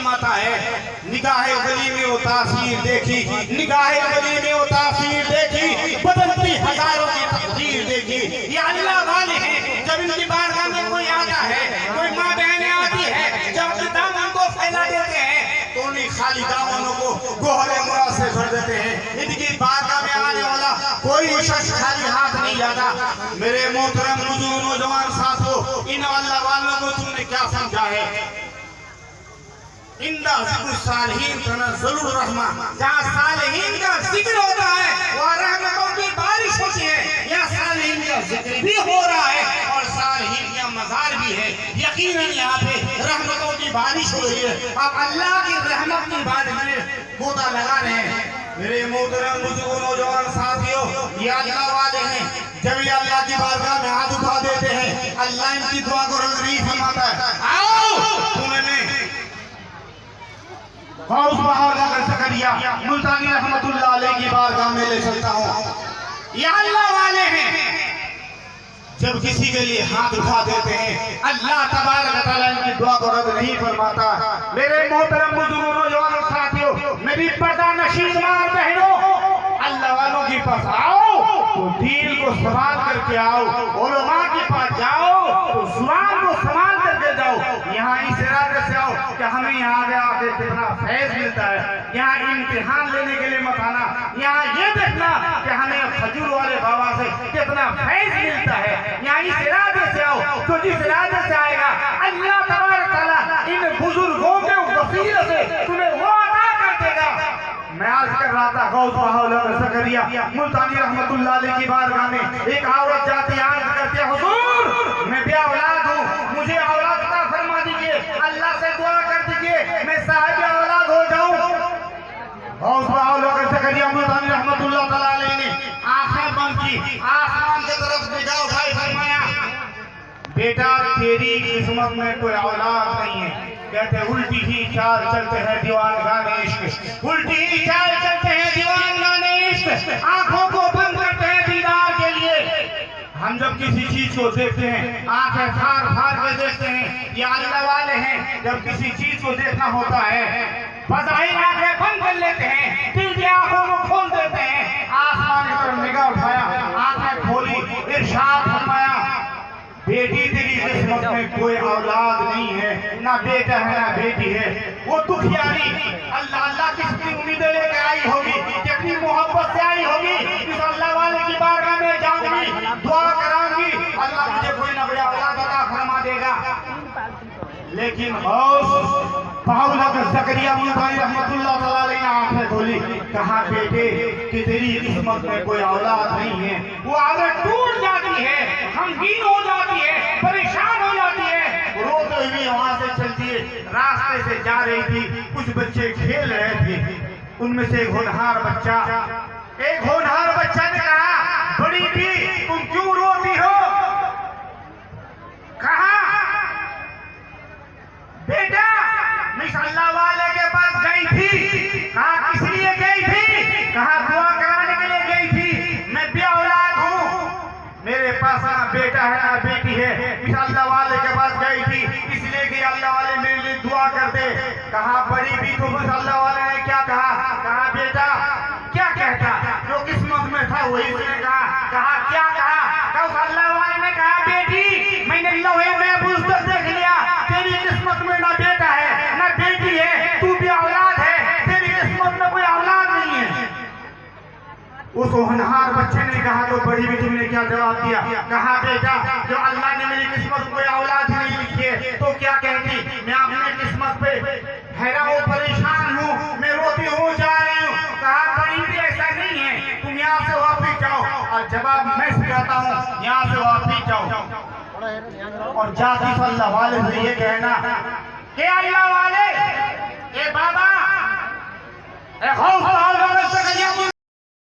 फरमाता है, निगाहे वली में वो तासीर देखी, निगाहे वली में वो तासीर देखी, बदलती हजारों की तकदीर देखी। ये अल्लाह वाले हैं। जब इनकी बारगाह में कोई आता है, कोई माँ बहनें आती है, जब अपने दामन को फैला देते हैं तो उन्हीं खाली दामनों को गोहरे मुराद से भर देते हैं। इनकी बारगाह में आने वाला कोई शख्स खाली हाथ नहीं जाता। मेरे मोहतरम बुजुर्ग नौजवान साथियों, इन अल्लाह वालों को तुमने क्या समझा है? इंदा जिक्र सालिहीन तनज़्ज़लुर रहमा, जहाँ सालिहीन का जिक्र होता है वहाँ रहमतों की बारिश होती है। यहाँ सालिहीन का जिक्र भी हो रहा है और सालिहीन का मज़ार भी है। यकीनन यहाँ पे रहमतों की बारिश हो रही है। अब अल्लाह की रहमत की बारिश में गोता लगा रहे हैं। मेरे मोहतरम बुजुर्ग नौजवान साथियों, ये अल्लाह वाले हैं। जब ये अल्लाह की बारगाह में हाथ उठा देते हैं, अल्लाह इनकी दुआ को रज़ी फरमाता है। आओ तुम्हें गौस बहादुर ज़करिया मुल्तानी रहमतुल्लाह अलैह की बारगाह में ले चलता हूँ। ये अल्लाह वाले हैं। जब किसी के लिए हाथ उठा देते हैं, अल्लाह तबारक व तआला इनकी दुआ को रद्द नहीं फरमाता। मेरे मोहतरम बुजुर्ग नौजवान साथियों, मेरी पर्दा नशीन मां बहनों, अल्लाह वालों के पास आओ तो दिल को संभाल करके आओ, उलमा के पास जाओ तो जुबान को संभाल करके जाओ। यहाँ इस इरादे से आओ कि हमें यहाँ आगे आके कितना फैज मिलता है। यहाँ इम्तिहान लेने के लिए मत आना, यहाँ ये देखना कि हमें खजूर वाले बाबा से कितना फैज मिलता है। यहाँ इस इरादे से आओ तो जिस इरादे से आएगा अल्लाह तबारक व तआला इन बुजुर्गों के वसीले से तुम्हें वो अता कर देगा। मैं आज कर रहा था गौस बहादुर ज़करिया मुल्तानी रहमतुल्लाह अलैह की बारगाह में एक औरत जाती अर्ज करती है, हुजूर मैं भी औलाद हूँ, मुझे औलाद अता फरमा दीजिए, अल्लाह से दुआ कर दीजिए मैं साहिब औलाद हो जाऊं। गौस बहादुर ज़करिया मुल्तानी रहमतुल्लाह तआला अलैह ने आंखें बंद की, आसमान की तरफ निगाह उठाई, फरमाया बेटा तेरी किस्मत में कोई औलाद नहीं है। कहते उल्टी ही चाल चलते हैं दीवान गाने इश्क, उल्टी ही चाल चलते हैं दीवान गाने इश्क, आंखों को बंद करते हैं दीदार के लिए। हम जब किसी चीज को देखते हैं आंखें फाड़ फाड़ के देखते हैं। ये अल्लाह वाले हैं। जब किसी चीज को देखना होता है बज़ाहिर आंखें बंद कर लेते हैं, दिल की आंखों को खोल देते हैं। आसमान की तरफ निगाह उठाया, आंखें खोली, इरशाद फरमाया बेटी तेरी किस्मत में कोई औलाद नहीं है, ना बेटा है ना बेटी है। वो दुखियारी अल्लाह अल्लाह किसकी उम्मीदें लेकर आई होगी, कितनी मोहब्बत से आई होगी। इस अल्लाह वाले की बारगाह में जाऊंगी, दुआ कराऊंगी, अल्लाह मुझे कोई ना कोई औलाद अता फरमा देगा। लेकिन गौस बहादुर ज़करिया मुल्तानी रहमतुल्लाह तआला अलैह ने आंखें खोली, कहा बेटे कि तेरी किस्मत में कोई औलाद नहीं है। वो औरत टूट जाती है, गमगीन हो जाती है, परेशान हो जाती है, रोते हुए वहां से चलती है। रास्ते से जा रही थी, कुछ बच्चे खेल रहे थे, उनमें से एक होनहार बच्चा ने कहा बड़ी भी तुम क्यों रोती हो? कहा बेटा मैं अल्लाह वाले के पास गई थी। कहा किस लिए गई थी? कहा दुआ कराने के लिए गई थी। मैं भी औलाद हूँ, मेरे पास ना बेटा है ना बेटी है। इस अल्लाह वाले के पास गई थी इसलिए कि अल्लाह वाले मेरे लिए दुआ कर दे। कहा बड़ी भी तो उस अल्लाह वाले ने क्या कहा? कहा बेटा क्या कहता, जो किस्मत में था वही उसने कहा। कहा क्या कहा? तो उस अल्लाह वाले ने कहा बेटी मैंने लोहे महफूज तक देख लिया, तेरी किस्मत में ना बेटा है ना बेटी है, तू भी औलाद है, तेरी किस्मत में कोई औलाद नहीं है। उस होनहार बच्चे ने कहा तो बड़ी बेटी ने क्या जवाब दिया? कहा बेटा जो अल्लाह ने मेरी किस्मत कोई औलाद नहीं लिखी है तो क्या कहती? मैं अपने किस्मत पे हैरान हूँ, परेशान हूँ, मैं रोती हूँ, जा रही हूँ। कहा बड़ी भी ऐसा नहीं है, तुम यहाँ से वापिस जाओ। और जवाब मैं सिखाता हूँ, यहाँ से वापिस जाओ और जाति अल्लाह वाले से ये कहना कि अल्लाह वाले ए बाबा ए